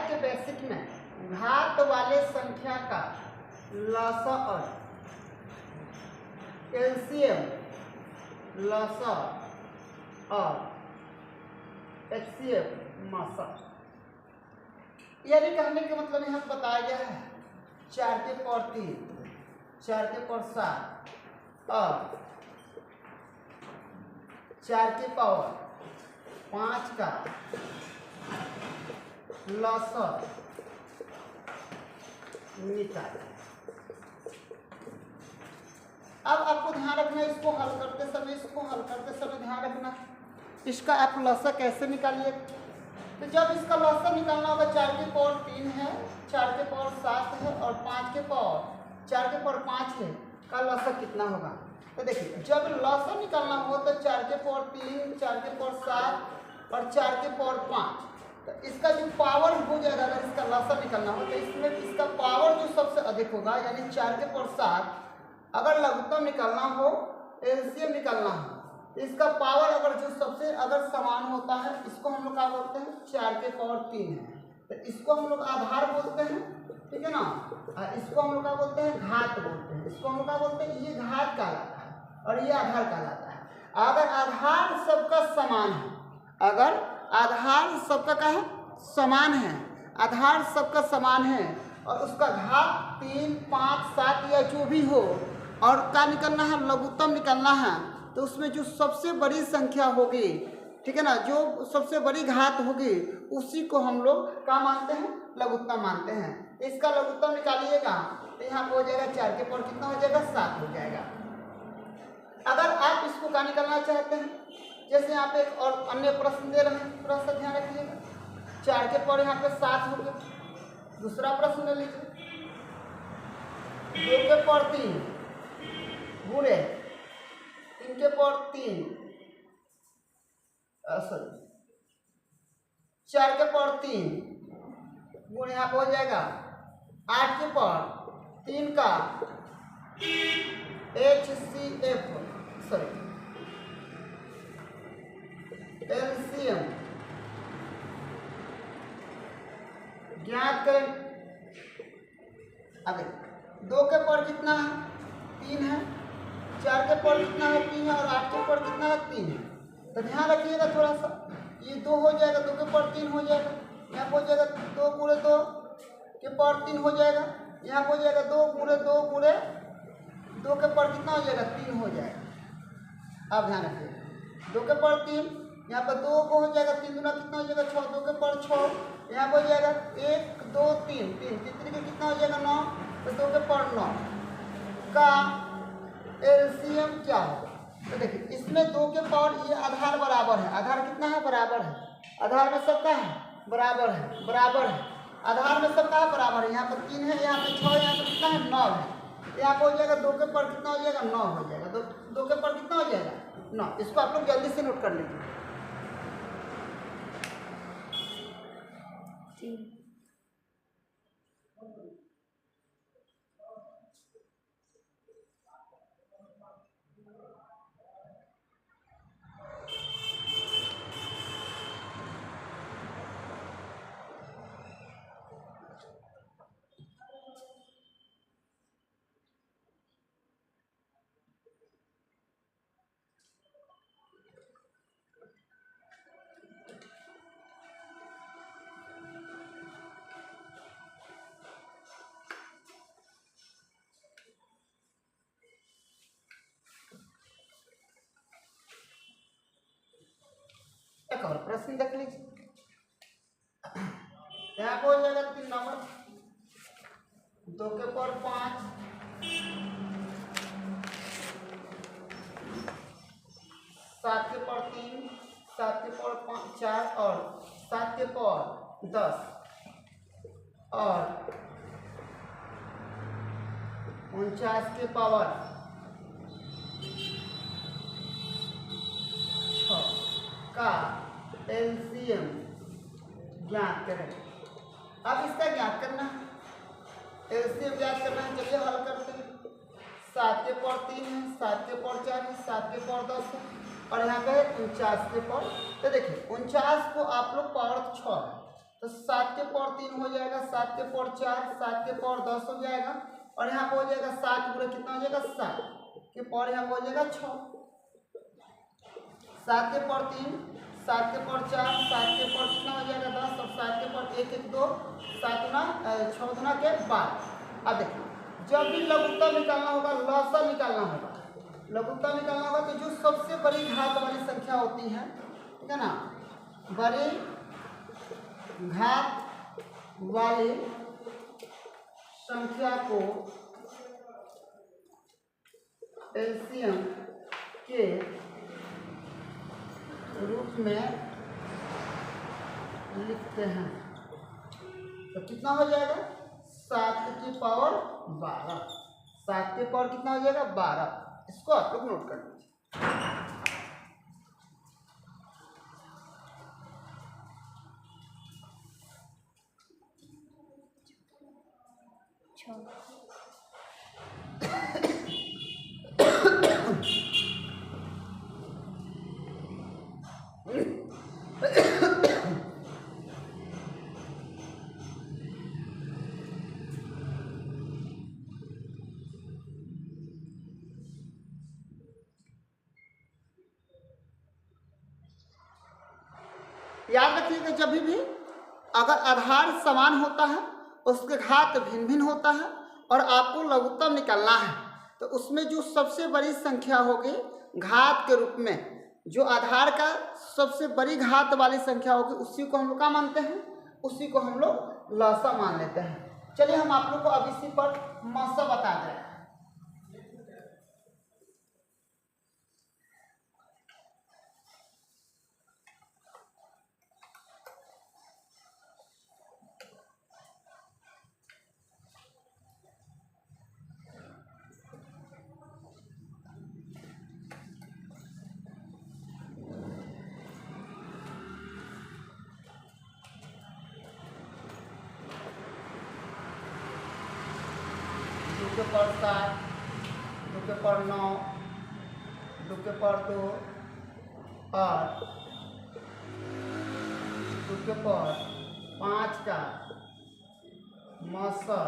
के बेसिक में घात वाले संख्या का लसा और एलसीएम, लसा और एचसीएफ मासा, यानी कहने का मतलब यहाँ बताया गया है 4 के पावर 3, 4 के पावर 7 और 4 के पावर 5 का लसर निकाल। अब आपको ध्यान रखना, इसको हल करते समय ध्यान रखना इसका आप लसर कैसे निकालिए। तो जब इसका लसर निकालना होगा 4 के पावर 3 है, 4 के पावर 7 है और 4 के पावर 5 है का लसर कितना होगा। तो देखिए जब लसर निकालना हो तो 4 के पावर 3, 4 के पावर 7 और 4 के पावर 5, तो इसका जो पावर हो जाएगा, अगर इसका लसर निकालना हो तो इसमें इसका पावर जो सबसे अधिक होगा, यानी 4 के पावर 7 अगर लघुत्तम निकालना हो, एलसीएम निकालना हो, तो इसका पावर अगर जो सबसे अगर समान होता है, इसको हम लोग क्या बोलते हैं 4 के पावर 3 है, तो इसको हम लोग आधार बोलते हैं, ठीक है ना। इसको हम लोग क्या बोलते हैं घात बोलते हैं, इसको हम लोग क्या बोलते हैं, ये घात कहलाता है और ये आधार कहलाता है। अगर आधार सबका समान है, अगर आधार सबका क्या है समान है, आधार सबका समान है और उसका घात 3, 5, 7 या जो भी हो और क्या निकलना है लघुत्तम निकलना है, तो उसमें जो सबसे बड़ी संख्या होगी, ठीक है ना, जो सबसे बड़ी घात होगी उसी को हम लोग क्या मानते हैं लघुत्तम मानते हैं। इसका लघुत्तम निकालिएगा तो यहाँ पर हो जाएगा 4 के पावर कितना हो जाएगा 7 हो जाएगा। अगर आप इसको क्या निकालना चाहते हैं, जैसे यहाँ पे एक और अन्य प्रश्न दे रहे हैं, थोड़ा सा ध्यान रखिएगा। 4 के पावर यहाँ पे 7 हो गया। दूसरा प्रश्न ले लीजिए, 2 के पावर 3 गुणे 3 के पावर 3 सॉरी 4 के पावर 3 गुणे यहाँ पे हो जाएगा 8 के पावर 3 का HCF सॉरी एलसीएम ज्ञात करें। अब 2 के पावर कितना है 3 है, 4 के पावर कितना है 3 है और 8 के पावर कितना है 3 है। तो ध्यान रखिएगा थोड़ा सा, ये 2 हो जाएगा, 2 के पावर 3 हो जाएगा, यहाँ हो जाएगा 2 गुणे 2 के पावर 3 हो जाएगा, यहाँ हो जाएगा 2 गुणे 2 गुणे 2 के पावर कितना हो जाएगा 3 हो जाएगा। अब ध्यान रखिएगा 2 के पावर 3 यहाँ पर 2 को हो जाएगा, 3 गुना कितना हो जाएगा 6, 2 के पावर 6 यहाँ पर हो जाएगा 1 2 3 3 के कितना हो जाएगा 9, तो 2 के पावर 9 का एलसीएम क्या होगा। तो देखिए इसमें 2 के पावर ये आधार बराबर है, आधार कितना है बराबर है, आधार में सबका है बराबर है, बराबर है, आधार में सबका है बराबर है। यहाँ पर 3 है, यहाँ पे 6, यहाँ पर कितना है 9 है, यहाँ पर हो जाएगा 2 के पावर कितना हो जाएगा 9 हो जाएगा, 2 के पावर कितना हो जाएगा 9। इसको आप लोग जल्दी से नोट कर लीजिए। एक और प्रश्न देख लीजिए, यहाँ पर हो जाएगा 3 नंबर 2 के पावर 5 7 के पावर 3 7 के पावर 4 और 7 के पावर 10 और 49 के पावर 6 का एलसीएम ज्ञात करें। अब इसका ज्ञात करना है, एलसीएम ज्ञात करना है, चलिए हल करते हैं। 7 के पावर 3 है, 7 के पावर 4 है, 7 के पावर 10 है और यहाँ पे 49 के पावर। तो देखिए 49 को आप लोग पावर 6 है, तो 7 के पावर 3 हो जाएगा, 7 के पावर 4, 7 के पावर 10 हो जाएगा, और यहाँ पे हो जाएगा 7 गुणा कितना हो जाएगा 7 के पावर यहाँ पे हो जाएगा 6, 7 के पावर 3, 7 के पावर 4, 7 के पावर कितना हो जाएगा 10, और 7 के पावर 1 1 2, 7 गुना 6 गुना के 12। अब देखिए जब भी लघुत्तम निकालना होगा, लसा निकालना होगा, लघुत्तम निकालना होगा तो जो सबसे बड़ी घात वाली संख्या होती है, ठीक है ना, बड़ी घात वाली संख्या को एलसीएम के रूप में लिखते हैं। तो कितना हो जाएगा 7 की पावर 12, 7 के पावर कितना हो जाएगा 12। इसको आप लोग नोट कर लीजिए। याद रखिएगा जब भी अगर आधार समान होता है, उसके घात भिन्न भिन्न होता है, और आपको लघुत्तम निकालना है, तो उसमें जो सबसे बड़ी संख्या होगी घात के रूप में, जो आधार का सबसे बड़ी घात वाली संख्या होगी, उसी को हम लोग क्या मानते हैं, उसी को हम लोग लसा मान लेते हैं। चलिए हम आप लोग को अब इसी पर मसा बता दें। के पावर 7, 2 के पावर 9, 2 के पावर 2 और 2 के पावर 5 का मसा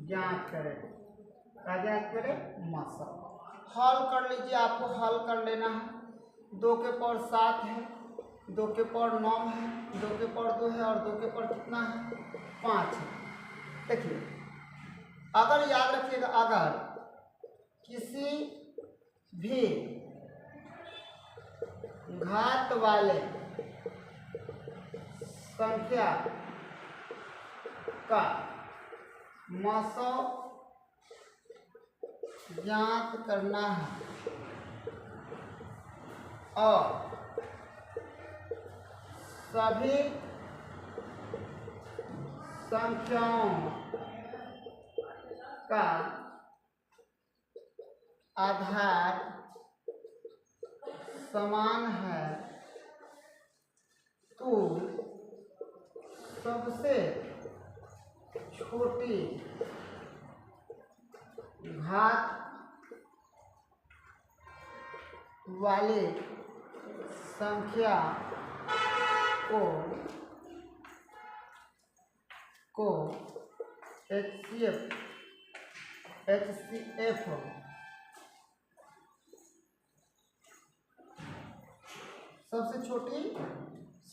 ज्ञात करें। क्या ज्ञात करें? मसा। हल कर लीजिए, आपको हल कर लेना है। 2 के पावर 7 है, 2 के पावर 9 है, 2 के पावर 2 है, और 2 के पावर कितना है 5 है। देखिए अगर याद रखिएगा, अगर किसी भी घात वाले संख्या का मसा ज्ञात करना है और सभी संख्याओं का आधार समान है, तो सबसे छोटी घात वाली संख्या को HCF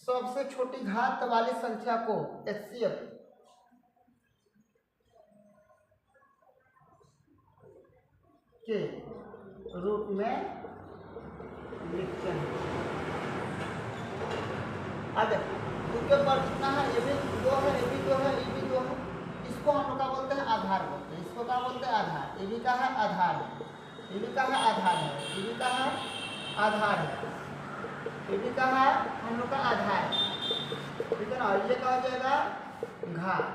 सबसे छोटी घात वाली संख्या को HCF के रूप में लिखते हैं। अब 2 के पावर कितना है, ये भी 2 है, ये भी 2 है, ये भी 2 है। इसको हम लोग क्या बोलते हैं? आधार बोलते हैं। इसको क्या बोलते हैं? आधार। ये भी का है आधार है, ये भी का है आधार है, ये भी का है आधार है, ये भी का है हम लोग का आधार है, ठीक है ना। और ये क्या हो जाएगा? घात।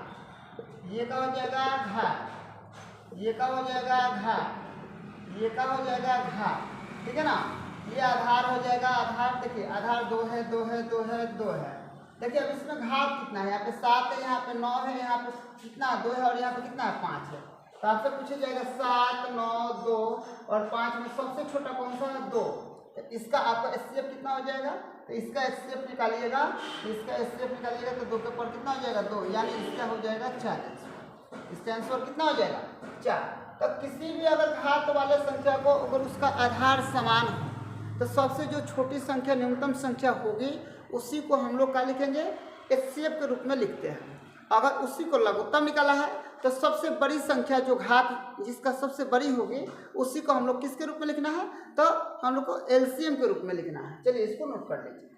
ये क्या हो जाएगा? घात। ये क्या हो जाएगा? घात। ये क्या हो जाएगा? घात, ठीक है ना। ये आधार हो जाएगा। आधार देखिए, आधार 2 है, 2 है, 2 है, 2 है। देखिए अब इसमें घात कितना है? यहाँ पे 7 है, यहाँ पे 9 है, यहाँ पे कितना 2 है, और यहाँ पे कितना है 5 है। तो आपसे पूछा जाएगा 7, 9, 2 और 5 में सबसे छोटा कौन सा है? 2। तो इसका आपका HCF कितना हो जाएगा? तो इसका HCF निकालिएगा, इसका HCF निकालिएगा तो 2 के पावर कितना हो जाएगा 2, यानी इसका हो जाएगा 4। इसका आंसर कितना हो जाएगा 4। तो किसी भी अगर घात वाले संख्या को अगर उसका आधार समान हो तो सबसे जो छोटी संख्या न्यूनतम संख्या होगी उसी को हम लोग क्या लिखेंगे HCF के रूप में लिखते हैं। अगर उसी को लघुत्तम निकाला है तो सबसे बड़ी संख्या जो घात जिसका सबसे बड़ी होगी उसी को हम लोग किसके रूप में लिखना है, तो हम लोग को LCM के रूप में लिखना है। चलिए इसको नोट कर लीजिए।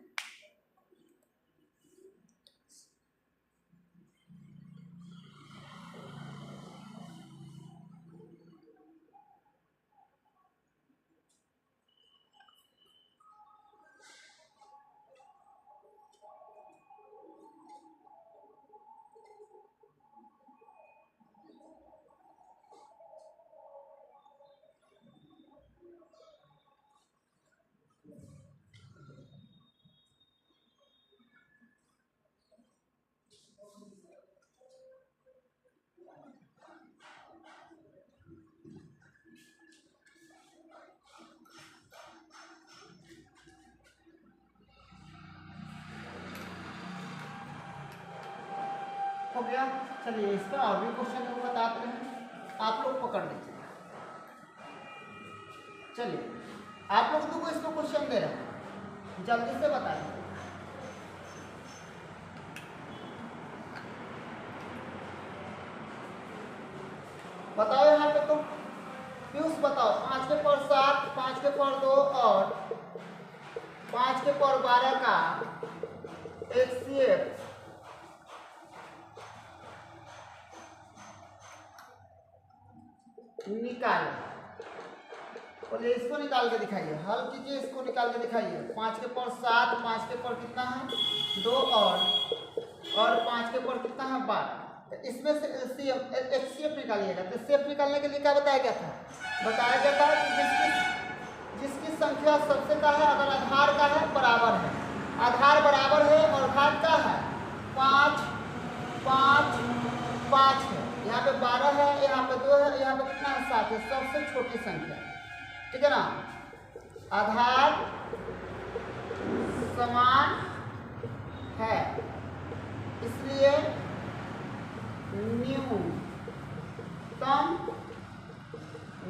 हो गया। चलिए इसका और भी क्वेश्चन को बताते हैं, आप लोग पकड़ लीजिए। चलिए आप लोग तो इसको क्वेश्चन दे रहे हैं, जल्दी से बताइए। बताओ यहाँ पे तो पीयूष बताओ। 5 के पावर 7, 5 के पावर 2 और 5 के पावर 12 का HCF निकाले। बोले इसको निकाल के दिखाइए, हल कीजिए, इसको निकाल के दिखाइए। 5 के पावर 7, 5 के पावर कितना है 2 और 5 के पावर कितना है 12। तो इसमें से HCF निकालिएगा। तो HCF निकालने के लिए क्या बताया गया था, बताया गया था कि जिसकी संख्या सबसे का है अगर आधार का है बराबर है, आधार बराबर है और घात का है 5 5 5 है, यहाँ पे 12 है, यहाँ पे 2 है, यहाँ पे कितना है 7 है, सबसे छोटी संख्या, ठीक है ना। आधार समान है इसलिए न्यूनतम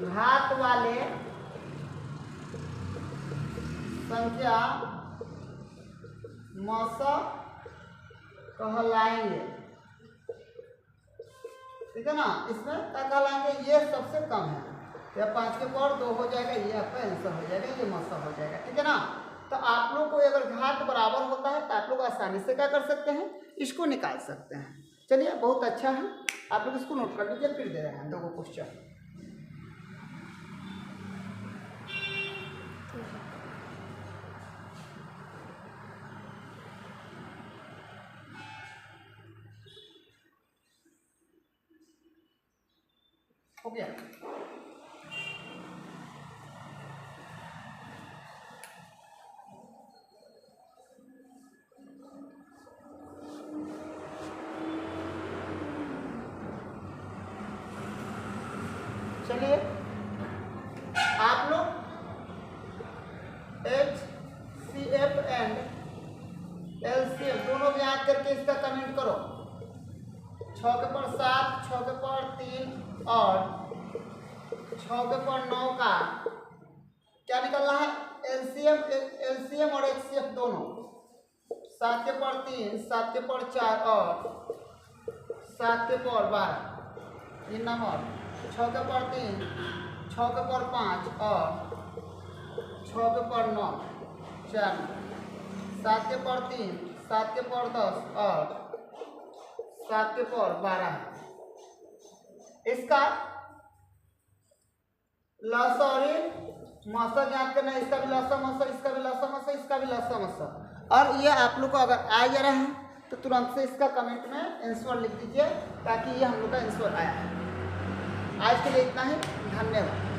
घात वाले संख्या मौसा कहलाएंगे, ठीक है ना। इसमें क्या कहलाएंगे, ये सबसे कम है, या 5 के पावर 2 हो जाएगा, ये आपका आंसर हो जाएगा, ये मौसा हो जाएगा, ठीक है ना। तो आप लोग को अगर घात बराबर होता है तो आप लोग आसानी से क्या कर सकते हैं, इसको निकाल सकते हैं। चलिए बहुत अच्छा है, आप लोग इसको नोट कर लीजिए। फिर दे रहे हैं 2 क्वेश्चन। हो गया। चलिए आप लोग HCF एंड LCM दोनों भी याद करके इसका कमेंट करो। 6 के पावर 7, 6 के पावर 3 और 6 के पावर 9 का क्या निकलना है, LCM और HCF दोनों। 7 के पावर 3, 7 के पावर 4 और 7 के पावर 12 ये नंबर। 6 के पावर 3, 6 के पावर 5 और 6 के पावर 9 4। 7 के पावर 3, 7 के पावर 10 और 7 के पावर 12 है। इसका लसा और मौसा ज्ञात करना है। इसका भी लसा मौसा, इसका भी लसा मौसा, इसका भी लसा मौसा। और ये आप लोग को अगर आ जा रहा है तो तुरंत से इसका कमेंट में आंसर लिख दीजिए ताकि ये हम लोग का आंसर आया है। आज के लिए इतना ही, धन्यवाद।